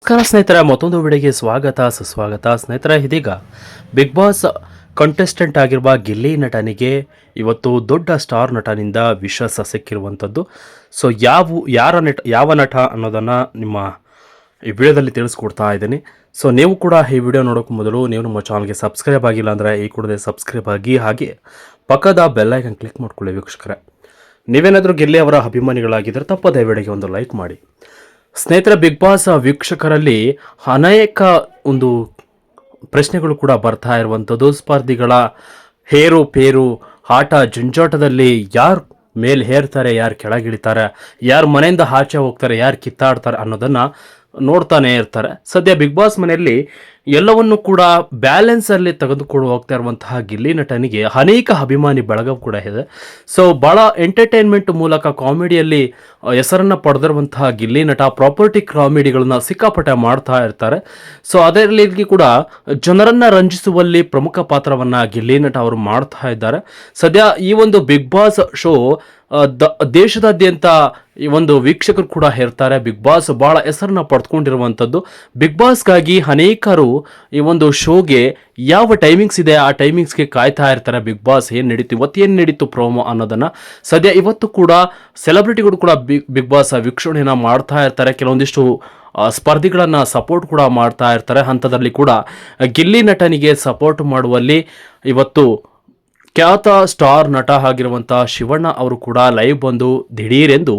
ನಮಸ್ಕಾರ ಸ್ನೇಹಿತರೆ, ಮತ್ತೊಂದು ವಿಡಿಯೋಗೆ ಸ್ವಾಗತ ಸುಸ್ವಾಗತ. ಸ್ನೇಹಿತರೆ, ಇದೀಗ ಬಿಗ್ ಬಾಸ್ ಕಂಟೆಸ್ಟೆಂಟ್ ಆಗಿರುವ ಗಿಲ್ಲಿ ನಟನಿಗೆ ಇವತ್ತು ದೊಡ್ಡ ಸ್ಟಾರ್ ನಟನಿಂದ ವಿಶ್ವಾಸ ಸಿಕ್ಕಿರುವಂಥದ್ದು. ಸೊ ಯಾವ ನಟ ಅನ್ನೋದನ್ನು ನಿಮ್ಮ ಈ ವಿಡಿಯೋದಲ್ಲಿ ತಿಳಿಸ್ಕೊಡ್ತಾ ಇದ್ದೀನಿ. ಸೊ ನೀವು ಕೂಡ ಈ ವಿಡಿಯೋ ನೋಡೋಕೆ ಮೊದಲು ನೀವು ನಮ್ಮ ಚಾನಲ್ಗೆ ಸಬ್ಸ್ಕ್ರೈಬ್ ಆಗಿಲ್ಲ ಅಂದರೆ ಈ ಕೂಡಲೇ ಸಬ್ಸ್ಕ್ರೈಬ್ ಆಗಿ, ಹಾಗೆ ಪಕ್ಕದ ಬೆಲ್ಲೈಕನ್ ಕ್ಲಿಕ್ ಮಾಡ್ಕೊಳ್ಳಿ. ವೀಕ್ಷಕರೇ, ನೀವೇನಾದರೂ ಗಿಲ್ಲಿ ಅವರ ಅಭಿಮಾನಿಗಳಾಗಿದ್ದರೆ ತಪ್ಪದೇ ವಿಡಿಯೋಗೆ ಒಂದು ಲೈಕ್ ಮಾಡಿ. ಸ್ನೇಹಿತರೆ, ಬಿಗ್ ಬಾಸ್ ವೀಕ್ಷಕರಲ್ಲಿ ಅನೇಕ ಒಂದು ಪ್ರಶ್ನೆಗಳು ಕೂಡ ಬರ್ತಾ ಇರುವಂಥದ್ದು. ಸ್ಪರ್ಧಿಗಳ ಹೇರುಪೇರು ಆಟ ಜಂಜಾಟದಲ್ಲಿ ಯಾರು ಮೇಲೆ ಹೇರ್ತಾರೆ, ಯಾರು ಕೆಳಗಿಳಿತಾರೆ, ಯಾರು ಮನೆಯಿಂದ ಆಚೆ ಹೋಗ್ತಾರೆ, ಯಾರು ಕಿತ್ತಾಡ್ತಾರೆ ಅನ್ನೋದನ್ನು ನೋಡ್ತಾನೆ ಇರ್ತಾರೆ. ಸದ್ಯ ಬಿಗ್ ಬಾಸ್ ಮನೆಯಲ್ಲಿ ಎಲ್ಲವನ್ನು ಕೂಡ ಬ್ಯಾಲೆನ್ಸಲ್ಲಿ ತೆಗೆದುಕೊಂಡು ಹೋಗ್ತಾ ಇರುವಂತಹ ಗಿಲ್ಲಿ ನಟನಿಗೆ ಅನೇಕ ಅಭಿಮಾನಿ ಬಳಗ ಕೂಡ ಇದೆ. ಸೊ ಭಾಳ ಎಂಟರ್ಟೈನ್ಮೆಂಟ್ ಮೂಲಕ ಕಾಮಿಡಿಯಲ್ಲಿ ಹೆಸರನ್ನು ಪಡೆದಿರುವಂತಹ ಗಿಲ್ಲಿ ನಟ ಪ್ರಾಪರ್ಟಿ ಕಾಮಿಡಿಗಳನ್ನ ಸಿಕ್ಕಾಪಟ್ಟೆ ಮಾಡ್ತಾ ಇರ್ತಾರೆ. ಸೊ ಅದರಲ್ಲಿ ಕೂಡ ಜನರನ್ನು ರಂಜಿಸುವಲ್ಲಿ ಪ್ರಮುಖ ಪಾತ್ರವನ್ನು ಗಿಲ್ಲಿ ನಟ ಅವರು ಮಾಡ್ತಾ ಇದ್ದಾರೆ. ಸದ್ಯ ಈ ಒಂದು ಬಿಗ್ ಬಾಸ್ ಶೋ ದೇಶದಾದ್ಯಂತ ಈ ಒಂದು ವೀಕ್ಷಕರು ಕೂಡ ಇರ್ತಾರೆ. ಬಿಗ್ ಬಾಸ್ ಭಾಳ ಹೆಸರನ್ನ ಪಡೆದುಕೊಂಡಿರುವಂಥದ್ದು. ಬಿಗ್ ಬಾಸ್ಗಾಗಿ ಅನೇಕರು ಈ ಒಂದು ಶೋಗೆ ಯಾವ ಟೈಮಿಂಗ್ಸ್ ಇದೆ ಆ ಟೈಮಿಂಗ್ಸ್ಗೆ ಕಾಯ್ತಾ ಇರ್ತಾರೆ. ಬಿಗ್ ಬಾಸ್ ಏನು ನಡೀತು, ಇವತ್ತು ಏನು ನಡೀತು ಪ್ರೋಮೋ ಅನ್ನೋದನ್ನು. ಸದ್ಯ ಇವತ್ತು ಕೂಡ ಸೆಲೆಬ್ರಿಟಿಗಳು ಕೂಡ ಬಿಗ್ ಬಾಸ್ ವೀಕ್ಷಣೆಯನ್ನು ಮಾಡ್ತಾ ಇರ್ತಾರೆ. ಕೆಲವೊಂದಿಷ್ಟು ಸ್ಪರ್ಧಿಗಳನ್ನು ಸಪೋರ್ಟ್ ಕೂಡ ಮಾಡ್ತಾ ಇರ್ತಾರೆ. ಹಂತದಲ್ಲಿ ಕೂಡ ಗಿಲ್ಲಿ ನಟನಿಗೆ ಸಪೋರ್ಟ್ ಮಾಡುವಲ್ಲಿ ಇವತ್ತು ಖ್ಯಾತ ಸ್ಟಾರ್ ನಟ ಆಗಿರುವಂಥ ಶಿವಣ್ಣ ಅವರು ಕೂಡ ಲೈವ್ ಬಂದು ದಿಢೀರೆಂದು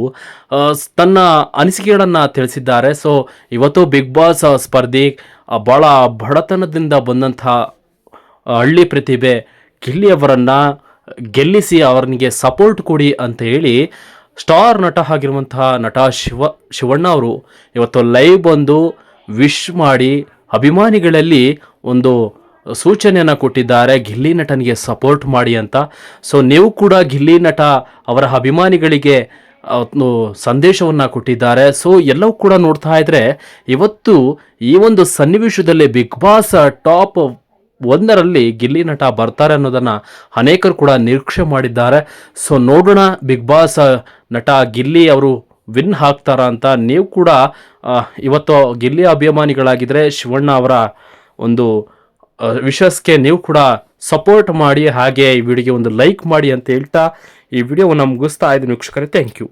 ತನ್ನ ಅನಿಸಿಕೆಗಳನ್ನು ತಿಳಿಸಿದ್ದಾರೆ. ಸೊ ಇವತ್ತು ಬಿಗ್ ಬಾಸ್ ಸ್ಪರ್ಧಿ ಭಾಳ ಬಡತನದಿಂದ ಬಂದಂಥ ಹಳ್ಳಿ ಪ್ರತಿಭೆ ಗಿಲ್ಲಿಯವರನ್ನು ಗೆಲ್ಲಿಸಿ ಅವನಿಗೆ ಸಪೋರ್ಟ್ ಕೊಡಿ ಅಂತ ಹೇಳಿ ಸ್ಟಾರ್ ನಟ ಆಗಿರುವಂತಹ ನಟ ಶಿವಣ್ಣ ಅವರು ಇವತ್ತು ಲೈವ್ ಬಂದು ವಿಶ್ ಮಾಡಿ ಅಭಿಮಾನಿಗಳಲ್ಲಿ ಒಂದು ಸೂಚನೆಯನ್ನು ಕೊಟ್ಟಿದ್ದಾರೆ, ಗಿಲ್ಲಿ ನಟನಿಗೆ ಸಪೋರ್ಟ್ ಮಾಡಿ ಅಂತ. ಸೊ ನೀವು ಕೂಡ ಗಿಲ್ಲಿ ನಟ ಅವರ ಅಭಿಮಾನಿಗಳಿಗೆ ಸಂದೇಶವನ್ನು ಕೊಟ್ಟಿದ್ದಾರೆ. ಸೊ ಎಲ್ಲವೂ ಕೂಡ ನೋಡ್ತಾ ಇದ್ರೆ ಇವತ್ತು ಈ ಒಂದು ಸನ್ನಿವೇಶದಲ್ಲಿ ಬಿಗ್ ಬಾಸ್ ಟಾಪ್ 1ರಲ್ಲಿ ಗಿಲ್ಲಿ ನಟ ಬರ್ತಾರೆ ಅನ್ನೋದನ್ನು ಅನೇಕರು ಕೂಡ ನಿರೀಕ್ಷೆ ಮಾಡಿದ್ದಾರೆ. ಸೊ ನೋಡೋಣ ಬಿಗ್ ಬಾಸ್ ನಟ ಗಿಲ್ಲಿ ಅವರು ವಿನ್ ಆಗ್ತಾರ ಅಂತ. ನೀವು ಕೂಡ ಇವತ್ತು ಗಿಲ್ಲಿ ಅಭಿಮಾನಿಗಳಾಗಿದ್ದರೆ ಶಿವಣ್ಣ ಅವರ ಒಂದು ವಿಶ್ವಾಸಕ್ಕೆ ನೀವು ಕೂಡ ಸಪೋರ್ಟ್ ಮಾಡಿ, ಹಾಗೆ ಈ ವಿಡಿಯೋಗೆ ಒಂದು ಲೈಕ್ ಮಾಡಿ ಅಂತ ಹೇಳ್ತಾ ಈ ವಿಡಿಯೋವನ್ನು ಮುಗಿಸ್ತಾ ಇದ್ದೀನಿ ವೀಕ್ಷಕರೇ. Thank you.